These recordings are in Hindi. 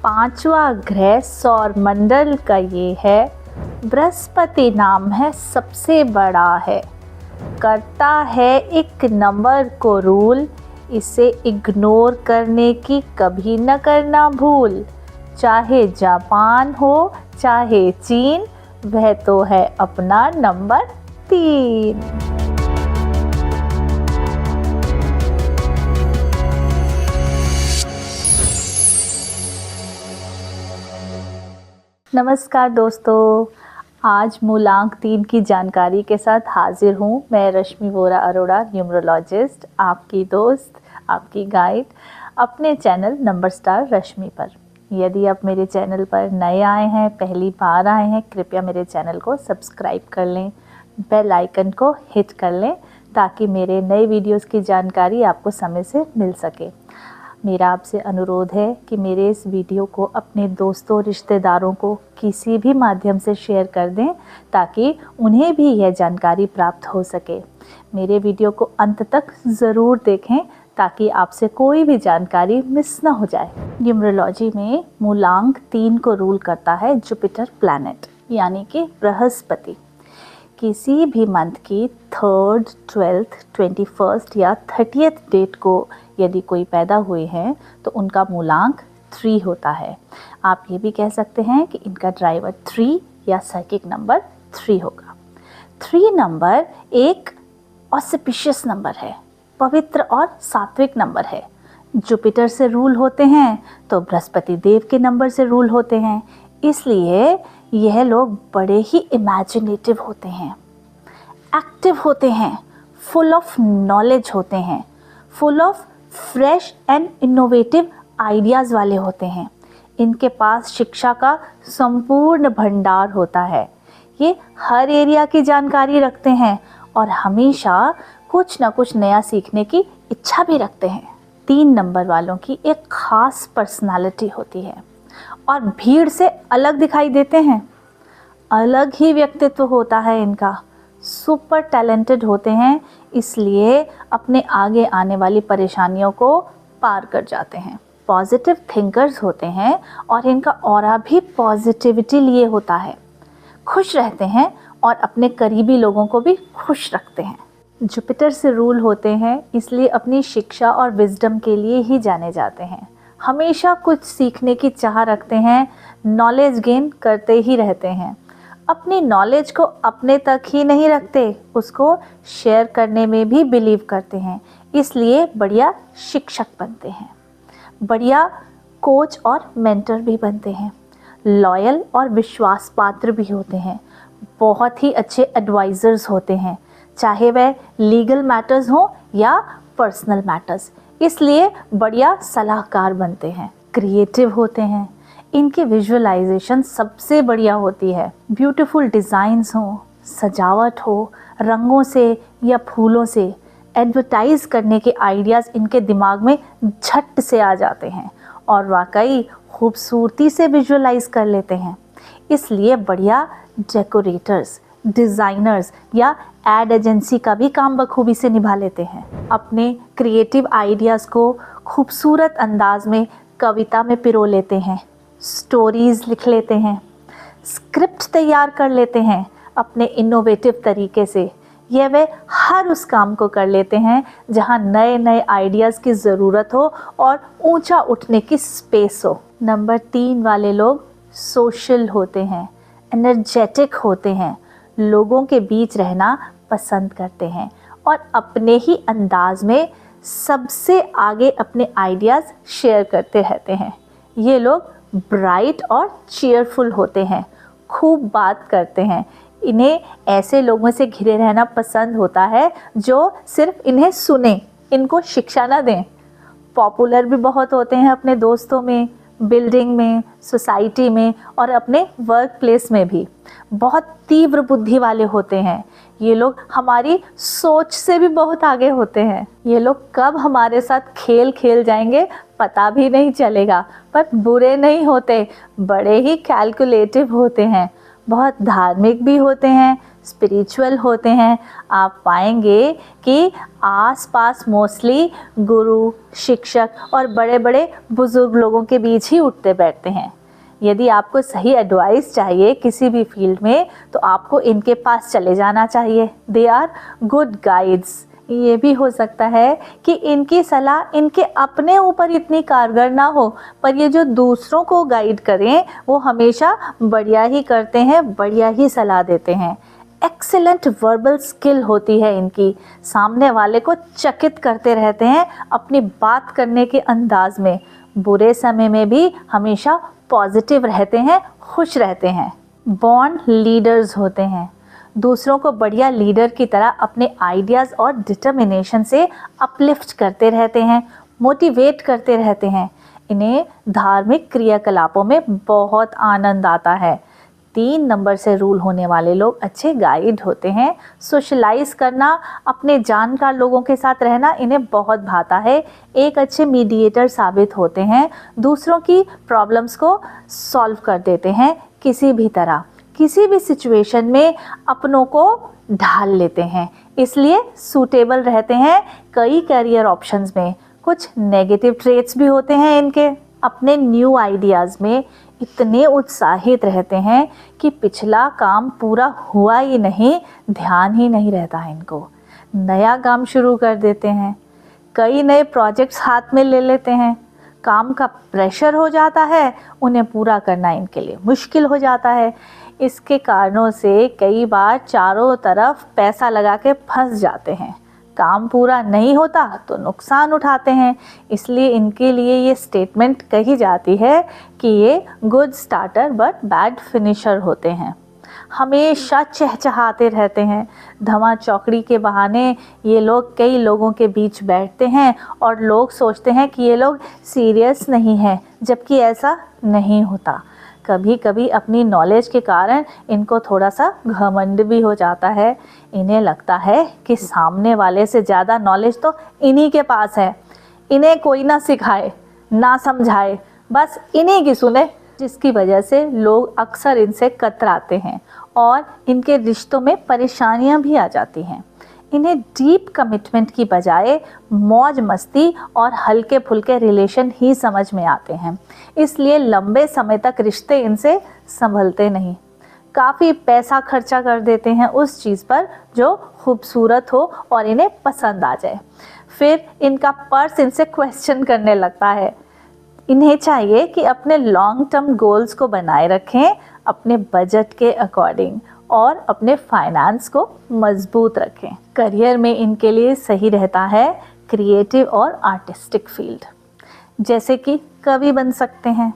पांचवा ग्रह सौर मंडल का ये है। बृहस्पति नाम है, सबसे बड़ा है, करता है एक नंबर को रूल, इसे इग्नोर करने की कभी न करना भूल। चाहे जापान हो चाहे चीन, वह तो है अपना नंबर 3। नमस्कार दोस्तों, आज मूलांक 3 की जानकारी के साथ हाजिर हूँ। मैं रश्मि वोरा अरोड़ा, न्यूमरोलॉजिस्ट, आपकी दोस्त, आपकी गाइड, अपने चैनल नंबर स्टार रश्मि पर। यदि आप मेरे चैनल पर नए आए हैं, पहली बार आए हैं, कृपया मेरे चैनल को सब्सक्राइब कर लें, बेल आइकन को हिट कर लें ताकि मेरे नए वीडियोस की जानकारी आपको समय से मिल सके। मेरा आपसे अनुरोध है कि मेरे इस वीडियो को अपने दोस्तों, रिश्तेदारों को किसी भी माध्यम से शेयर कर दें ताकि उन्हें भी यह जानकारी प्राप्त हो सके। मेरे वीडियो को अंत तक ज़रूर देखें ताकि आपसे कोई भी जानकारी मिस ना हो जाए। न्यूमरोलॉजी में मूलांक 3 को रूल करता है जुपिटर प्लैनेट, यानी कि बृहस्पति। किसी भी मंथ की 3rd, 12th, 21st या 30th डेट को यदि कोई पैदा हुए हैं तो उनका मूलांक 3 होता है। आप ये भी कह सकते हैं कि इनका ड्राइवर 3 या साइकिक नंबर 3 होगा। 3 नंबर एक ऑस्पिशियस नंबर है, पवित्र और सात्विक नंबर है। जुपिटर से रूल होते हैं तो बृहस्पति देव के नंबर से रूल होते हैं, इसलिए यह लोग बड़े ही इमेजिनेटिव होते हैं, एक्टिव होते हैं, फुल ऑफ नॉलेज होते हैं, full of fresh and innovative ideas वाले होते हैं। इनके पास शिक्षा का संपूर्ण भंडार होता है। ये हर एरिया की जानकारी रखते हैं और हमेशा कुछ ना कुछ नया सीखने की इच्छा भी रखते हैं। 3 नंबर वालों की एक ख़ास पर्सनालिटी होती है और भीड़ से अलग दिखाई देते हैं। अलग ही व्यक्तित्व होता है इनका, सुपर टैलेंटेड होते हैं, इसलिए अपने आगे आने वाली परेशानियों को पार कर जाते हैं। पॉजिटिव थिंकर्स होते हैं और इनका ऑरा भी पॉजिटिविटी लिए होता है। खुश रहते हैं और अपने करीबी लोगों को भी खुश रखते हैं। जुपिटर से रूल होते हैं, इसलिए अपनी शिक्षा और विजडम के लिए ही जाने जाते हैं। हमेशा कुछ सीखने की चाह रखते हैं, नॉलेज गेन करते ही रहते हैं। अपनी नॉलेज को अपने तक ही नहीं रखते, उसको शेयर करने में भी बिलीव करते हैं, इसलिए बढ़िया शिक्षक बनते हैं, बढ़िया कोच और मेंटर भी बनते हैं। लॉयल और विश्वास पात्र भी होते हैं, बहुत ही अच्छे एडवाइज़र्स होते हैं, चाहे वह लीगल मैटर्स हों या पर्सनल मैटर्स, इसलिए बढ़िया सलाहकार बनते हैं। क्रिएटिव होते हैं, इनकी विजुअलाइजेशन सबसे बढ़िया होती है। ब्यूटीफुल डिज़ाइंस हो, सजावट हो, रंगों से या फूलों से एडवर्टाइज़ करने के आइडियाज़ इनके दिमाग में झट से आ जाते हैं और वाकई खूबसूरती से विजुअलाइज कर लेते हैं, इसलिए बढ़िया डेकोरेटर्स, डिज़ाइनर्स या एड एजेंसी का भी काम बखूबी से निभा लेते हैं। अपने क्रिएटिव आइडियाज़ को खूबसूरत अंदाज में कविता में पिरो लेते हैं, स्टोरीज़ लिख लेते हैं, स्क्रिप्ट तैयार कर लेते हैं अपने इनोवेटिव तरीके से। यह वे हर उस काम को कर लेते हैं जहां नए नए आइडियाज़ की ज़रूरत हो और ऊंचा उठने की स्पेस हो। नंबर 3 वाले लोग सोशल होते हैं, एनर्जेटिक होते हैं, लोगों के बीच रहना पसंद करते हैं और अपने ही अंदाज में सबसे आगे अपने आइडियाज़ शेयर करते रहते हैं। ये लोग ब्राइट और चीयरफुल होते हैं, खूब बात करते हैं। इन्हें ऐसे लोगों से घिरे रहना पसंद होता है जो सिर्फ इन्हें सुने, इनको शिक्षा ना दें। पॉपुलर भी बहुत होते हैं अपने दोस्तों में, बिल्डिंग में, सोसाइटी में और अपने वर्क प्लेस में भी। बहुत तीव्र बुद्धि वाले होते हैं। ये लोग हमारी सोच से भी बहुत आगे होते हैं। ये लोग कब हमारे साथ खेल खेल जाएंगे पता भी नहीं चलेगा, पर बुरे नहीं होते, बड़े ही कैलकुलेटिव होते हैं। बहुत धार्मिक भी होते हैं, स्पिरिचुअल होते हैं। आप पाएंगे कि आसपास मोस्टली गुरु, शिक्षक और बड़े बड़े बुजुर्ग लोगों के बीच ही उठते बैठते हैं। यदि आपको सही एडवाइस चाहिए किसी भी फील्ड में तो आपको इनके पास चले जाना चाहिए। They are good guides. ये भी हो सकता है कि इनकी सलाह इनके अपने ऊपर इतनी कारगर ना हो, पर ये जो दूसरों को गाइड करें वो हमेशा बढ़िया ही करते हैं, बढ़िया ही सलाह देते हैं। एक्सीलेंट वर्बल स्किल होती है इनकी, सामने वाले को चकित करते रहते हैं अपनी बात करने के अंदाज में। बुरे समय में भी हमेशा पॉजिटिव रहते हैं, खुश रहते हैं। बॉर्न लीडर्स होते हैं, दूसरों को बढ़िया लीडर की तरह अपने आइडियाज़ और डिटर्मिनेशन से अपलिफ्ट करते रहते हैं, मोटिवेट करते रहते हैं। इन्हें धार्मिक क्रियाकलापों में बहुत आनंद आता है। 3 नंबर से रूल होने वाले लोग अच्छे गाइड होते हैं। सोशलाइज करना, अपने जानकार लोगों के साथ रहना इन्हें बहुत भाता है। एक अच्छे मीडिएटर साबित होते हैं, दूसरों की प्रॉब्लम्स को सॉल्व कर देते हैं। किसी भी तरह, किसी भी सिचुएशन में अपनों को ढाल लेते हैं, इसलिए सूटेबल रहते हैं कई करियर ऑप्शंस में। कुछ नेगेटिव ट्रेट्स भी होते हैं इनके। अपने न्यू आइडियाज़ में इतने उत्साहित रहते हैं कि पिछला काम पूरा हुआ ही नहीं, ध्यान ही नहीं रहता है इनको। नया काम शुरू कर देते हैं, कई नए प्रोजेक्ट्स हाथ में ले लेते हैं। काम का प्रेशर हो जाता है, उन्हें पूरा करना इनके लिए मुश्किल हो जाता है। इसके कारणों से कई बार चारों तरफ पैसा लगा के फंस जाते हैं। काम पूरा नहीं होता तो नुकसान उठाते हैं। इसलिए इनके लिए ये स्टेटमेंट कही जाती है कि ये good starter but bad finisher होते हैं। हमेशा चहचहाते रहते हैं। धमा चौकड़ी के बहाने ये लोग कई लोगों के बीच बैठते हैं और लोग सोचते हैं कि ये लोग सीरियस नहीं हैं, जबकि ऐसा नहीं होता। कभी कभी अपनी नॉलेज के कारण इनको थोड़ा सा घमंड भी हो जाता है। इन्हें लगता है कि सामने वाले से ज़्यादा नॉलेज तो इन्हीं के पास है, इन्हें कोई ना सिखाए ना समझाए, बस इन्हीं की सुने, जिसकी वजह से लोग अक्सर इनसे कतराते हैं और इनके रिश्तों में परेशानियां भी आ जाती हैं। इन्हें डीप कमिटमेंट की बजाय मौज मस्ती और हल्के फुल्के रिलेशन ही समझ में आते हैं, इसलिए लंबे समय तक रिश्ते इनसे संभलते नहीं। काफ़ी पैसा खर्चा कर देते हैं उस चीज़ पर जो खूबसूरत हो और इन्हें पसंद आ जाए। फिर इनका पर्स इनसे क्वेश्चन करने लगता है। इन्हें चाहिए कि अपने लॉन्ग टर्म गोल्स को बनाए रखें अपने बजट के अकॉर्डिंग और अपने फाइनेंस को मजबूत रखें। करियर में इनके लिए सही रहता है क्रिएटिव और आर्टिस्टिक फील्ड, जैसे कि कवि बन सकते हैं,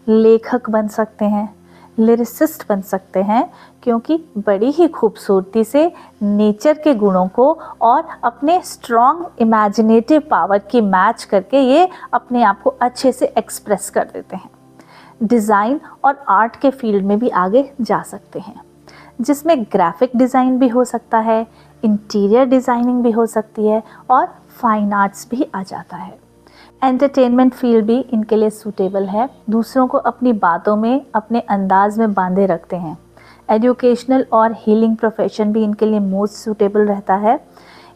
लेखक बन सकते हैं, लिरिसिस्ट बन सकते हैं, क्योंकि बड़ी ही खूबसूरती से नेचर के गुणों को और अपने स्ट्रॉन्ग इमेजिनेटिव पावर की मैच करके ये अपने आप को अच्छे से एक्सप्रेस कर देते हैं। डिज़ाइन और आर्ट के फील्ड में भी आगे जा सकते हैं, जिसमें ग्राफिक डिज़ाइन भी हो सकता है, इंटीरियर डिज़ाइनिंग भी हो सकती है और फाइन आर्ट्स भी आ जाता है। एंटरटेनमेंट फील्ड भी इनके लिए सूटेबल है। दूसरों को अपनी बातों में, अपने अंदाज में बांधे रखते हैं। एजुकेशनल और हीलिंग प्रोफेशन भी इनके लिए मोस्ट सूटेबल रहता है।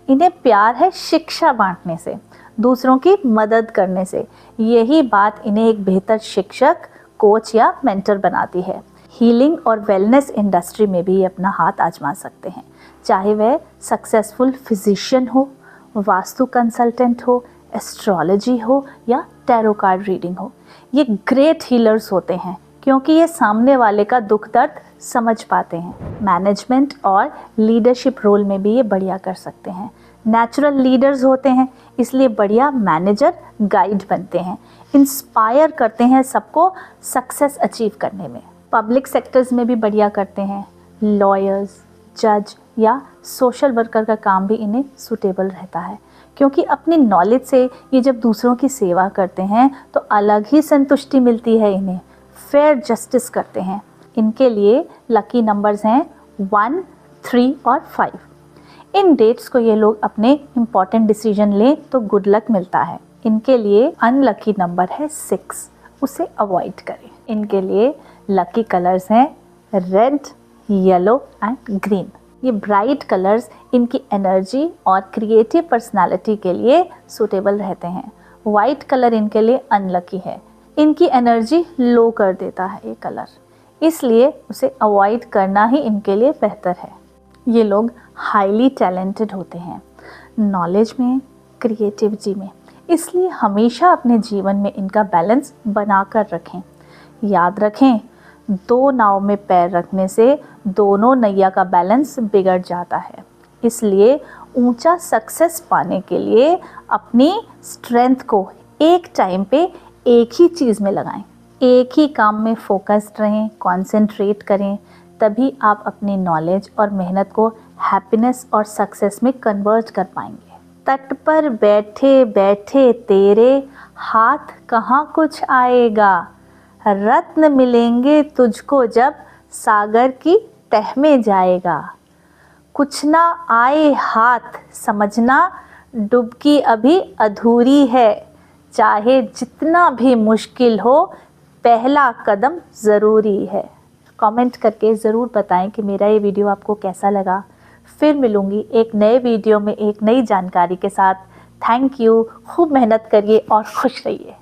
इन्हें प्यार है शिक्षा बांटने से, दूसरों की मदद करने से। यही बात इन्हें एक बेहतर शिक्षक, कोच या मेंटर बनाती है। हीलिंग और वेलनेस इंडस्ट्री में भी अपना हाथ आजमा सकते हैं, चाहे वह सक्सेसफुल फिजिशियन हो, वास्तु कंसल्टेंट हो, एस्ट्रोलॉजी हो या टैरो कार्ड रीडिंग हो। ये ग्रेट हीलर्स होते हैं क्योंकि ये सामने वाले का दुख दर्द समझ पाते हैं। मैनेजमेंट और लीडरशिप रोल में भी ये बढ़िया कर सकते हैं। नेचुरल लीडर्स होते हैं, इसलिए बढ़िया मैनेजर, गाइड बनते हैं। इंस्पायर करते हैं सबको सक्सेस अचीव करने में। पब्लिक सेक्टर्स में भी बढ़िया करते हैं। लॉयर्स, जज या सोशल वर्कर का काम भी इन्हें सूटेबल रहता है, क्योंकि अपनी नॉलेज से ये जब दूसरों की सेवा करते हैं तो अलग ही संतुष्टि मिलती है इन्हें। फेयर जस्टिस करते हैं। इनके लिए लकी नंबर्स हैं 1, 3 और 5। इन डेट्स को ये लोग अपने इम्पॉर्टेंट डिसीजन लें तो गुड लक मिलता है। इनके लिए अनलकी नंबर है 6, उसे अवॉइड करें। इनके लिए लकी कलर्स हैं रेड, येलो एंड ग्रीन। ये ब्राइट कलर्स इनकी एनर्जी और क्रिएटिव पर्सनालिटी के लिए सूटेबल रहते हैं। वाइट कलर इनके लिए अनलकी है, इनकी एनर्जी लो कर देता है ये कलर, इसलिए उसे अवॉइड करना ही इनके लिए बेहतर है। ये लोग हाईली टैलेंटेड होते हैं नॉलेज में, क्रिएटिविटी में, इसलिए हमेशा अपने जीवन में इनका बैलेंस बना कर रखें। याद रखें, दो नाव में पैर रखने से दोनों नैया का बैलेंस बिगड़ जाता है। इसलिए ऊंचा सक्सेस पाने के लिए अपनी स्ट्रेंथ को एक टाइम पे एक ही चीज़ में लगाएं, एक ही काम में फोकस्ड रहें, कंसंट्रेट करें, तभी आप अपनी नॉलेज और मेहनत को हैप्पीनेस और सक्सेस में कन्वर्ट कर पाएंगे। तट पर बैठे बैठे तेरे हाथ कहाँ कुछ आएगा, रत्न मिलेंगे तुझको जब सागर की तह में जाएगा। कुछ ना आए हाथ समझना डुबकी अभी अधूरी है, चाहे जितना भी मुश्किल हो पहला कदम ज़रूरी है। कमेंट करके ज़रूर बताएं कि मेरा ये वीडियो आपको कैसा लगा। फिर मिलूँगी एक नए वीडियो में एक नई जानकारी के साथ। थैंक यू, खूब मेहनत करिए और खुश रहिए।